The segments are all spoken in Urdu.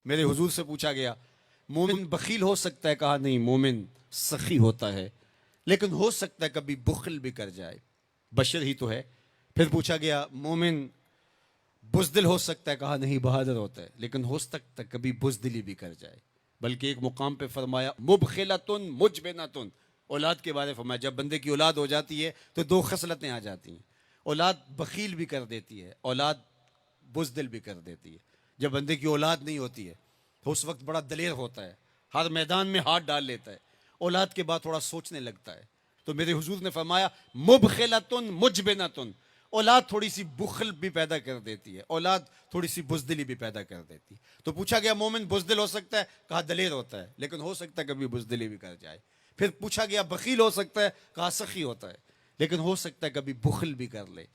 میرے حضور سے پوچھا گیا مومن بخیل ہو سکتا ہے؟ کہا نہیں، مومن سخی ہوتا ہے، لیکن ہو سکتا ہے کبھی بخل بھی کر جائے، بشر ہی تو ہے۔ پھر پوچھا گیا مومن بزدل ہو سکتا ہے؟ کہا نہیں، بہادر ہوتا ہے، لیکن ہو سکتا ہے کبھی بزدلی بھی کر جائے۔ بلکہ ایک مقام پہ فرمایا مبخلتن مجبنتن، اولاد کے بارے فرمایا جب بندے کی اولاد ہو جاتی ہے تو دو خصلتیں آ جاتی ہیں، اولاد بخیل بھی کر دیتی ہے، اولاد بزدل بھی کر دیتی ہے۔ جب بندے کی اولاد نہیں ہوتی ہے تو اس وقت بڑا دلیر ہوتا ہے، ہر میدان میں ہاتھ ڈال لیتا ہے، اولاد کے بعد تھوڑا سوچنے لگتا ہے۔ تو میرے حضور نے فرمایا مبخلتن مجبنتن، اولاد تھوڑی سی بخل بھی پیدا کر دیتی ہے، اولاد تھوڑی سی بزدلی بھی پیدا کر دیتی ہے۔ تو پوچھا گیا مومن بزدل ہو سکتا ہے؟ کہا دلیر ہوتا ہے، لیکن ہو سکتا ہے کبھی بزدلی بھی کر جائے۔ پھر پوچھا گیا بخیل ہو سکتا ہے؟ کہا سخی ہوتا ہے، لیکن ہو سکتا ہے کبھی بخل بھی کر لے۔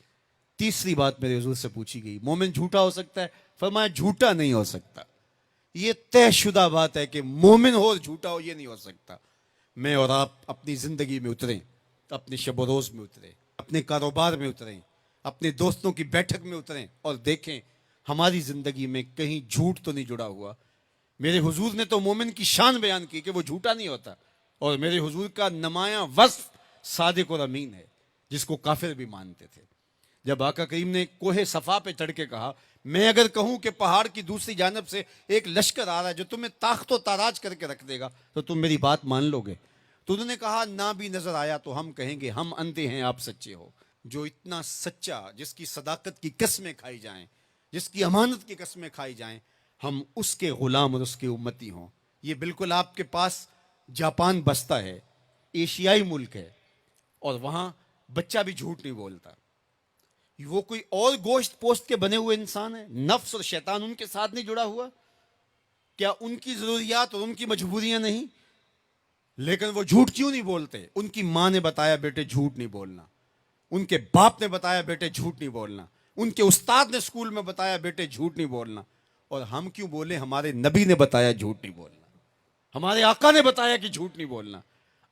تیسری بات میرے حضور سے پوچھی گئی مومن جھوٹا ہو سکتا ہے؟ فرمایا جھوٹا نہیں ہو سکتا، یہ طے شدہ بات ہے کہ مومن ہو اور جھوٹا ہو یہ نہیں ہو سکتا۔ میں اور آپ اپنی زندگی میں اتریں، اپنے شب و روز میں اتریں، اپنے کاروبار میں اتریں، اپنے دوستوں کی بیٹھک میں اتریں اور دیکھیں ہماری زندگی میں کہیں جھوٹ تو نہیں جڑا ہوا۔ میرے حضور نے تو مومن کی شان بیان کی کہ وہ جھوٹا نہیں ہوتا، اور میرے حضور کا نمایاں وصف صادق اور امین ہے، جس کو کافر بھی مانتے تھے۔ جب آقا کریم نے کوہ صفا پہ چڑھ کے کہا میں اگر کہوں کہ پہاڑ کی دوسری جانب سے ایک لشکر آ رہا ہے جو تمہیں تاخت و تاراج کر کے رکھ دے گا تو تم میری بات مان لو گے؟ تو انہوں نے کہا نہ بھی نظر آیا تو ہم کہیں گے ہم اندھے ہیں، آپ سچے ہو۔ جو اتنا سچا، جس کی صداقت کی قسمیں کھائی جائیں، جس کی امانت کی قسمیں کھائی جائیں، ہم اس کے غلام اور اس کے امتی ہوں۔ یہ بالکل آپ کے پاس جاپان بستا ہے، ایشیائی ملک ہے، اور وہاں بچہ بھی جھوٹ نہیں بولتا۔ وہ کوئی اور گوشت پوست کے بنے ہوئے انسان ہیں، نفس اور شیطان ان کے ساتھ نہیں جڑا ہوا؟ کیا ان کی ضروریات اور ان کی مجبوریاں نہیں؟ لیکن وہ جھوٹ کیوں نہیں بولتے؟ ان کی ماں نے بتایا بیٹے جھوٹ نہیں بولنا، ان کے باپ نے بتایا بیٹے جھوٹ نہیں بولنا، ان کے استاد نے اسکول میں بتایا بیٹے جھوٹ نہیں بولنا۔ اور ہم کیوں بولیں؟ ہمارے نبی نے بتایا جھوٹ نہیں بولنا، ہمارے آقا نے بتایا کہ جھوٹ نہیں بولنا۔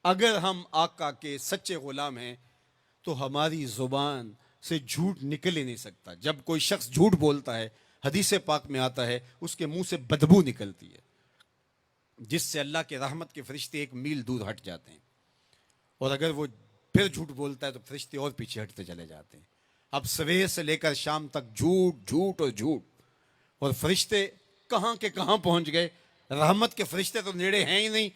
اگر ہم آقا کے سچے غلام ہیں تو ہماری زبان سے جھوٹ نکل ہی نہیں سکتا۔ جب کوئی شخص جھوٹ بولتا ہے، حدیث پاک میں آتا ہے اس کے منہ سے بدبو نکلتی ہے، جس سے اللہ کے رحمت کے فرشتے ایک میل دور ہٹ جاتے ہیں، اور اگر وہ پھر جھوٹ بولتا ہے تو فرشتے اور پیچھے ہٹتے چلے جاتے ہیں۔ اب سویر سے لے کر شام تک جھوٹ جھوٹ اور جھوٹ، اور فرشتے کہاں کے کہاں پہنچ گئے۔ رحمت کے فرشتے تو نیڑے ہیں ہی نہیں،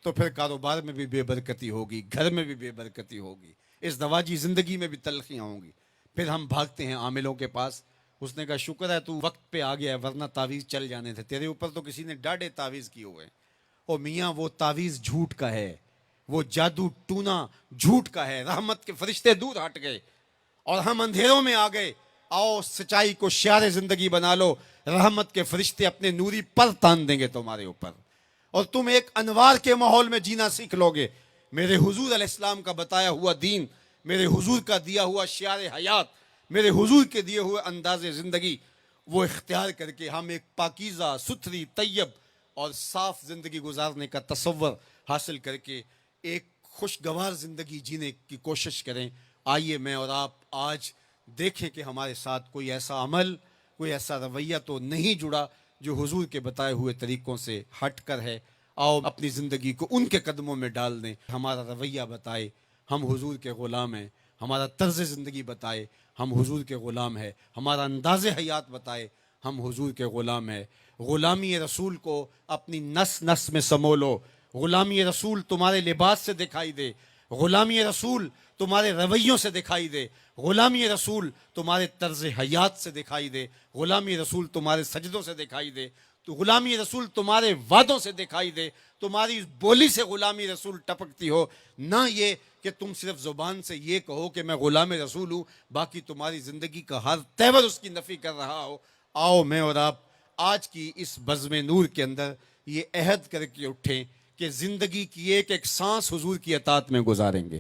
تو پھر کاروبار میں بھی بے برکتی ہوگی، گھر میں بھی بے برکتی ہوگی، اس دواجی زندگی میں بھی تلخیاں ہوں گی۔ پھر ہم بھاگتے ہیں عاملوں کے پاس، اس نے کہا شکر ہے تو وقت پہ آ گیا ہے ورنہ تعویذ چل جانے تھے، تیرے اوپر تو کسی نے ڈاڑے تعویذ کیے ہوئے ہیں۔ اور میاں وہ تعویذ جھوٹ کا ہے، وہ جادو ٹونا جھوٹ کا ہے، رحمت کے فرشتے دور ہٹ گئے اور ہم اندھیروں میں آ گئے۔ آؤ سچائی کو شعار زندگی بنا لو، رحمت کے فرشتے اپنے نوری پر تان دیں گے تمہارے اوپر، اور تم ایک انوار کے ماحول میں جینا سیکھ لو گے۔ میرے حضور علیہ السلام کا بتایا ہوا دین، میرے حضور کا دیا ہوا شعار حیات، میرے حضور کے دیے ہوئے انداز زندگی، وہ اختیار کر کے ہم ایک پاکیزہ ستھری طیب اور صاف زندگی گزارنے کا تصور حاصل کر کے ایک خوشگوار زندگی جینے کی کوشش کریں۔ آئیے میں اور آپ آج دیکھیں کہ ہمارے ساتھ کوئی ایسا عمل، کوئی ایسا رویہ تو نہیں جڑا جو حضور کے بتائے ہوئے طریقوں سے ہٹ کر ہے۔ آؤ اپنی زندگی کو ان کے قدموں میں ڈال دیں، ہمارا رویہ بتائے ہم حضور کے غلام ہیں، ہمارا طرز زندگی بتائے ہم حضور کے غلام ہیں، ہمارا انداز حیات بتائے ہم حضور کے غلام ہیں۔ غلامی رسول کو اپنی نس نس میں سمو لو، غلامی رسول تمہارے لباس سے دکھائی دے، غلامی رسول تمہارے رویوں سے دکھائی دے، غلامی رسول تمہارے طرز حیات سے دکھائی دے، غلامی رسول تمہارے سجدوں سے دکھائی دے، تو غلامی رسول تمہارے وعدوں سے دکھائی دے، تمہاری بولی سے غلامی رسول ٹپکتی ہو، نہ یہ کہ تم صرف زبان سے یہ کہو کہ میں غلام رسول ہوں، باقی تمہاری زندگی کا ہر تیور اس کی نفی کر رہا ہو۔ آؤ میں اور آپ آج کی اس بزم نور کے اندر یہ عہد کر کے اٹھیں کہ زندگی کی ایک ایک سانس حضور کی اطاعت میں گزاریں گے،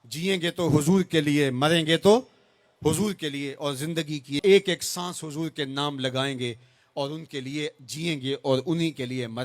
جئیں گے تو حضور کے لیے، مریں گے تو حضور کے لیے، اور زندگی کی ایک ایک سانس حضور کے نام لگائیں گے اور ان کے لیے جئیں گے اور انہی کے لیے مریں گے۔